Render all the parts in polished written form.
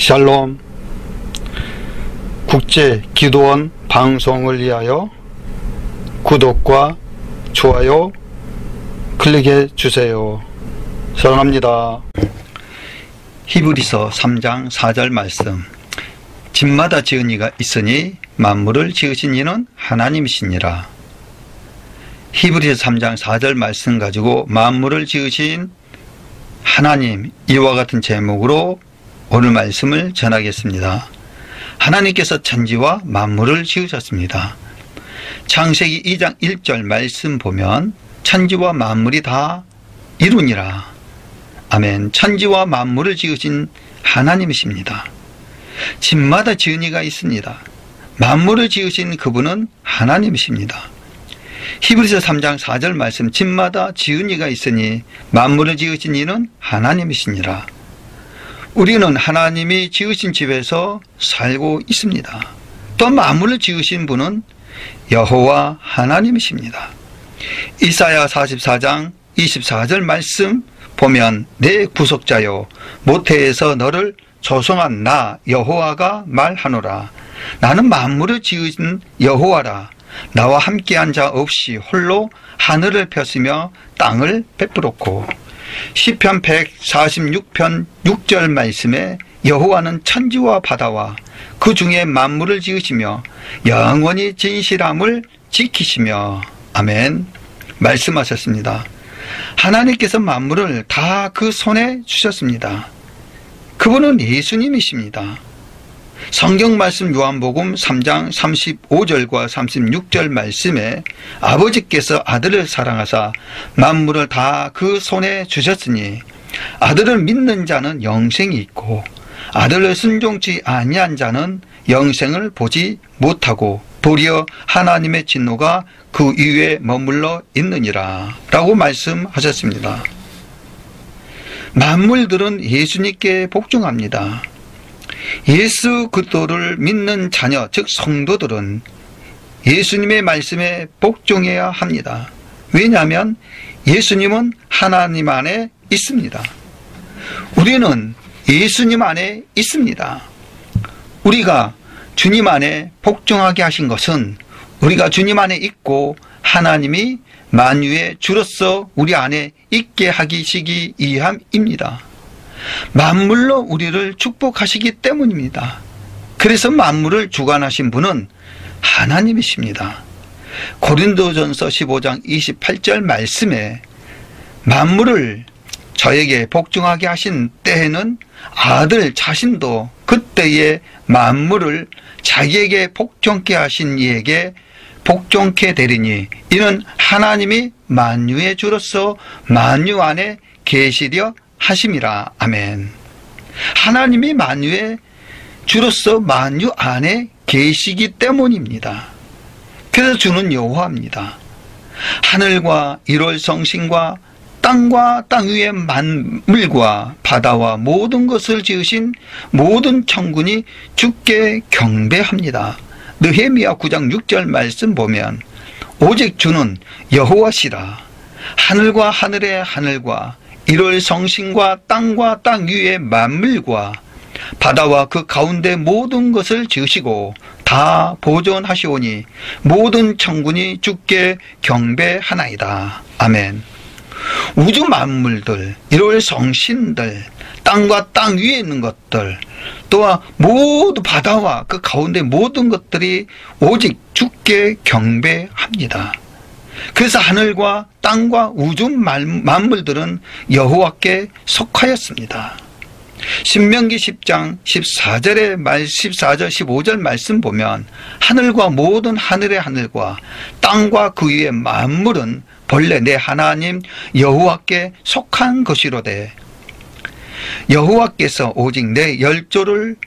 샬롬. 국제 기도원 방송을 위하여 구독과 좋아요 클릭해 주세요. 사랑합니다. 히브리서 3장 4절 말씀. 집마다 지은 이가 있으니 만물을 지으신 이는 하나님이시니라. 히브리서 3장 4절 말씀 가지고 만물을 지으신 하나님, 이와 같은 제목으로 오늘 말씀을 전하겠습니다. 하나님께서 천지와 만물을 지으셨습니다. 창세기 2장 1절 말씀 보면 천지와 만물이 다 이루니라. 아멘. 천지와 만물을 지으신 하나님이십니다. 집마다 지은 이가 있습니다. 만물을 지으신 그분은 하나님이십니다. 히브리서 3장 4절 말씀, 집마다 지은 이가 있으니 만물을 지으신 이는 하나님이시니라. 우리는 하나님이 지으신 집에서 살고 있습니다. 또 만물을 지으신 분은 여호와 하나님이십니다. 이사야 44장 24절 말씀 보면 내 구속자여, 모태에서 너를 조성한 나 여호와가 말하노라. 나는 만물을 지으신 여호와라. 나와 함께한 자 없이 홀로 하늘을 폈으며 땅을 베풀었고. 시편 146편 6절 말씀에 여호와는 천지와 바다와 그 중에 만물을 지으시며 영원히 진실함을 지키시며. 아멘. 말씀하셨습니다. 하나님께서 만물을 다 그 손에 주셨습니다. 그분은 예수님이십니다. 성경 말씀 요한복음 3장 35절과 36절 말씀에 아버지께서 아들을 사랑하사 만물을 다 그 손에 주셨으니 아들을 믿는 자는 영생이 있고 아들을 순종치 아니한 자는 영생을 보지 못하고 도리어 하나님의 진노가 그 위에 머물러 있느니라 라고 말씀하셨습니다. 만물들은 예수님께 복종합니다. 예수 그리스도를 믿는 자녀, 즉 성도들은 예수님의 말씀에 복종해야 합니다. 왜냐하면 예수님은 하나님 안에 있습니다. 우리는 예수님 안에 있습니다. 우리가 주님 안에 복종하게 하신 것은 우리가 주님 안에 있고 하나님이 만유의 주로서 우리 안에 있게 하시기 위함입니다. 만물로 우리를 축복하시기 때문입니다. 그래서 만물을 주관하신 분은 하나님이십니다. 고린도전서 15장 28절 말씀에 만물을 저에게 복종하게 하신 때에는 아들 자신도 그때의 만물을 자기에게 복종케 하신 이에게 복종케 되리니 이는 하나님이 만유의 주로서 만유 안에 계시려 하심이라. 아멘. 하나님이 만유의 주로서 만유 안에 계시기 때문입니다. 그래서 주는 여호와입니다. 하늘과 1월 성신과 땅과 땅 위의 만물과 바다와 모든 것을 지으신 모든 천군이 주께 경배합니다. 느헤미야 9장 6절 말씀 보면 오직 주는 여호와시라. 하늘과 하늘의 하늘과 1월 성신과 땅 위의 만물과 바다와 그 가운데 모든 것을 지으시고 다 보존하시오니 모든 천군이 주께 경배하나이다. 아멘. 우주 만물들, 1월 성신들, 땅과 땅 위에 있는 것들, 또한 모두 바다와 그 가운데 모든 것들이 오직 주께 경배합니다. 그래서 하늘과 땅과 우주 만물들은 여호와께 속하였습니다. 신명기 10장 14절 15절 말씀 보면 하늘과 모든 하늘의 하늘과 땅과 그 위의 만물은 본래 내 하나님 여호와께 속한 것이로되 여호와께서 오직 내 열조를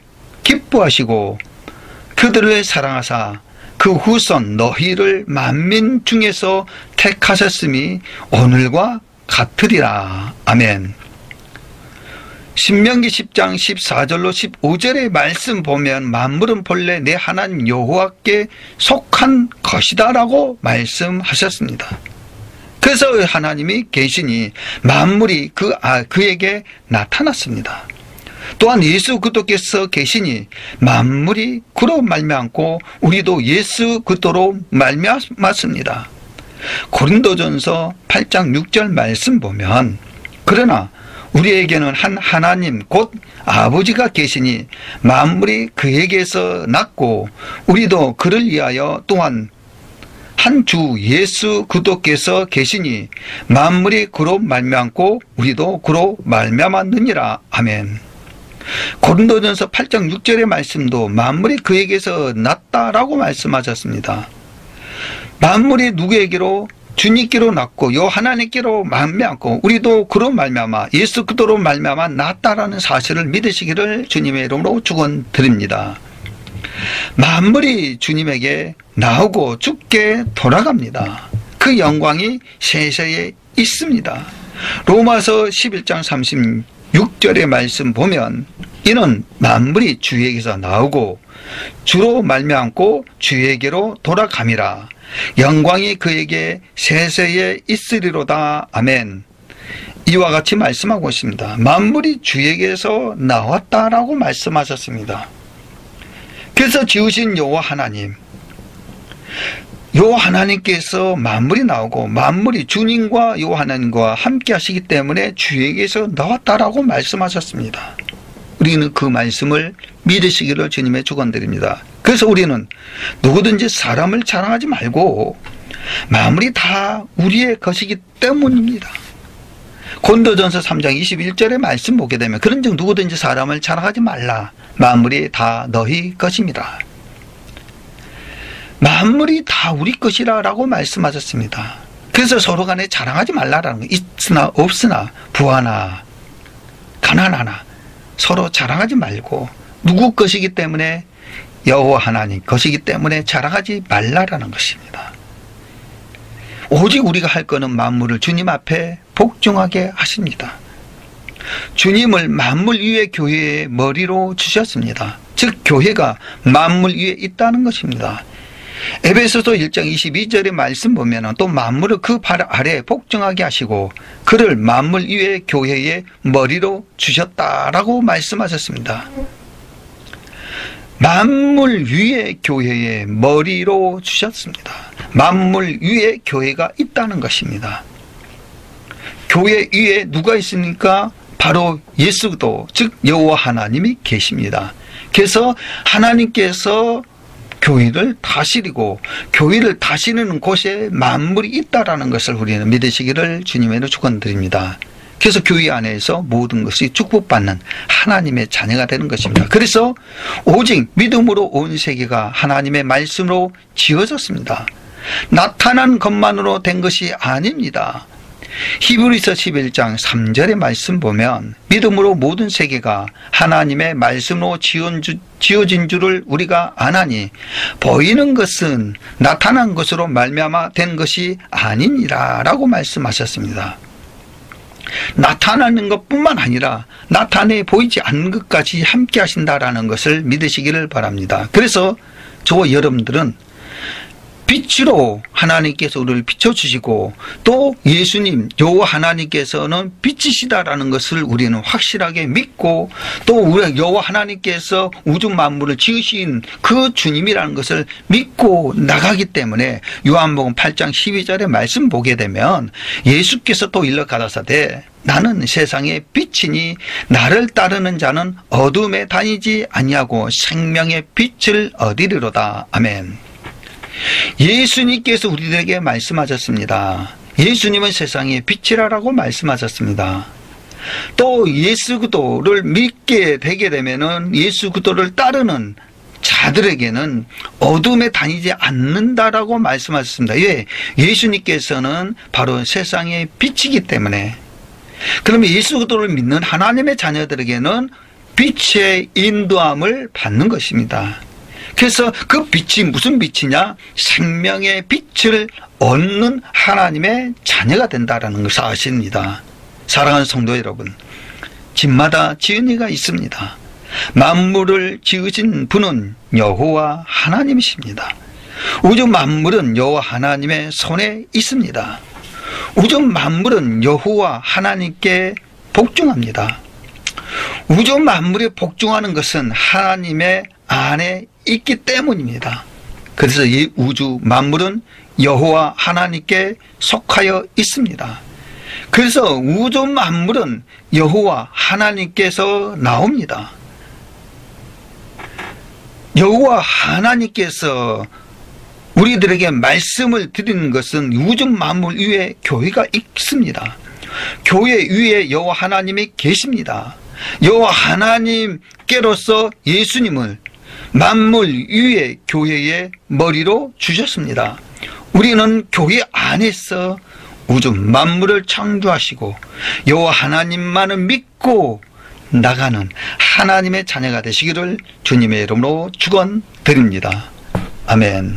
기뻐하시고 그들을 사랑하사 그 후손 너희를 만민 중에서 택하셨음이 오늘과 같으리라. 아멘. 신명기 10장 14절로 15절의 말씀 보면 만물은 본래 내 하나님 여호와께 속한 것이다 라고 말씀하셨습니다. 그래서 하나님이 계시니 만물이 그에게 나타났습니다. 또한 예수 그리스도께서 계시니 만물이 그로 말미암고 우리도 예수 그리스도로 말미암았습니다. 고린도전서 8장 6절 말씀 보면 그러나 우리에게는 한 하나님 곧 아버지가 계시니 만물이 그에게서 났고 우리도 그를 위하여 또한 한 주 예수 그리스도께서 계시니 만물이 그로 말미암고 우리도 그로 말미암았느니라. 아멘. 고린도전서 8장 6절의 말씀도 만물이 그에게서 났다라고 말씀하셨습니다. 만물이 누구에게로? 주님께로 났고 요 하나님께로 말미암고 우리도 그로 말미암아 예수 그리스도로 말미암아 났다라는 사실을 믿으시기를 주님의 이름으로 축원드립니다. 만물이 주님에게 나오고 주께 돌아갑니다. 그 영광이 세세에 있습니다. 로마서 11장 36절의 말씀 보면 이는 만물이 주에게서 나오고 주로 말미암고 주에게로 돌아감이라. 영광이 그에게 세세에 있으리로다. 아멘. 이와 같이 말씀하고 있습니다. 만물이 주에게서 나왔다라고 말씀하셨습니다. 그래서 지으신 여호와 하나님, 여호와 하나님께서 만물이 나오고 만물이 주님과 여호와 하나님과 함께 하시기 때문에 주에게서 나왔다라고 말씀하셨습니다. 우리는 그 말씀을 믿으시기를 주님의 축원드립니다. 그래서 우리는 누구든지 사람을 자랑하지 말고 만물이 다 우리의 것이기 때문입니다. 고린도전서 3장 21절의 말씀 보게 되면 그런즉 누구든지 사람을 자랑하지 말라. 만물이 다 너희 것입니다. 만물이 다 우리 것이라고 말씀하셨습니다. 그래서 서로 간에 자랑하지 말라라는 거. 있으나 없으나 부하나 가난하나 서로 자랑하지 말고 누구 것이기 때문에 여호와 하나님 것이기 때문에 자랑하지 말라라는 것입니다. 오직 우리가 할 것은 만물을 주님 앞에 복종하게 하십니다. 주님을 만물 위의 교회의 머리로 주셨습니다. 즉 교회가 만물 위에 있다는 것입니다. 에베소서 1장 22절의 말씀 보면 또 만물을 그 발 아래에 복종하게 하시고 그를 만물 위의 교회의 머리로 주셨다라고 말씀하셨습니다. 만물 위의 교회의 머리로 주셨습니다. 만물 위에 교회가 있다는 것입니다. 교회 위에 누가 있습니까? 바로 예수 그리스도, 즉 여호와 하나님이 계십니다. 그래서 하나님께서 교회를 다스리고 교회를 다스리는 곳에 만물이 있다라는 것을 우리는 믿으시기를 주님의 축원드립니다. 그래서 교회 안에서 모든 것이 축복받는 하나님의 자녀가 되는 것입니다. 그래서 오직 믿음으로 온 세계가 하나님의 말씀으로 지어졌습니다. 나타난 것만으로 된 것이 아닙니다. 히브리서 11장 3절의 말씀 보면 믿음으로 모든 세계가 하나님의 말씀으로 지어진 줄을 우리가 아나니 보이는 것은 나타난 것으로 말미암아 된 것이 아니니라 라고 말씀하셨습니다. 나타나는 것뿐만 아니라 나타내 보이지 않는 것까지 함께 하신다라는 것을 믿으시기를 바랍니다. 그래서 저와 여러분들은 빛으로 하나님께서 우리를 비춰주시고 또 예수님 여호와 하나님께서는 빛이시다라는 것을 우리는 확실하게 믿고 또 우리 여호와 하나님께서 우주 만물을 지으신 그 주님이라는 것을 믿고 나가기 때문에 요한복음 8장 12절의 말씀 보게 되면 예수께서 또 일러 가라사대 나는 세상의 빛이니 나를 따르는 자는 어둠에 다니지 아니하고 생명의 빛을 얻으리로다. 아멘. 예수님께서 우리들에게 말씀하셨습니다. 예수님은 세상의 빛이라고 말씀하셨습니다. 또 예수 그리스도를 믿게 되게 되면은 예수 그리스도를 따르는 자들에게는 어둠에 다니지 않는다라고 말씀하셨습니다. 왜? 예수님께서는 바로 세상의 빛이기 때문에. 그러면 예수 그리스도를 믿는 하나님의 자녀들에게는 빛의 인도함을 받는 것입니다. 그래서 그 빛이 무슨 빛이냐? 생명의 빛을 얻는 하나님의 자녀가 된다는 것을 아십니다. 사랑하는 성도 여러분, 집마다 지은 이가 있습니다. 만물을 지으신 분은 여호와 하나님이십니다. 우주 만물은 여호와 하나님의 손에 있습니다. 우주 만물은 여호와 하나님께 복종합니다. 우주 만물에 복종하는 것은 하나님의 안에 있기 때문입니다. 그래서 이 우주 만물은 여호와 하나님께 속하여 있습니다. 그래서 우주 만물은 여호와 하나님께서 나옵니다. 여호와 하나님께서 우리들에게 말씀을 드리는 것은 우주 만물 위에 교회가 있습니다. 교회 위에 여호와 하나님이 계십니다. 여호와 하나님께로서 예수님을 만물 위에 교회의 머리로 주셨습니다. 우리는 교회 안에서 우주 만물을 창조하시고 여호와 하나님만을 믿고 나가는 하나님의 자녀가 되시기를 주님의 이름으로 축원드립니다. 아멘.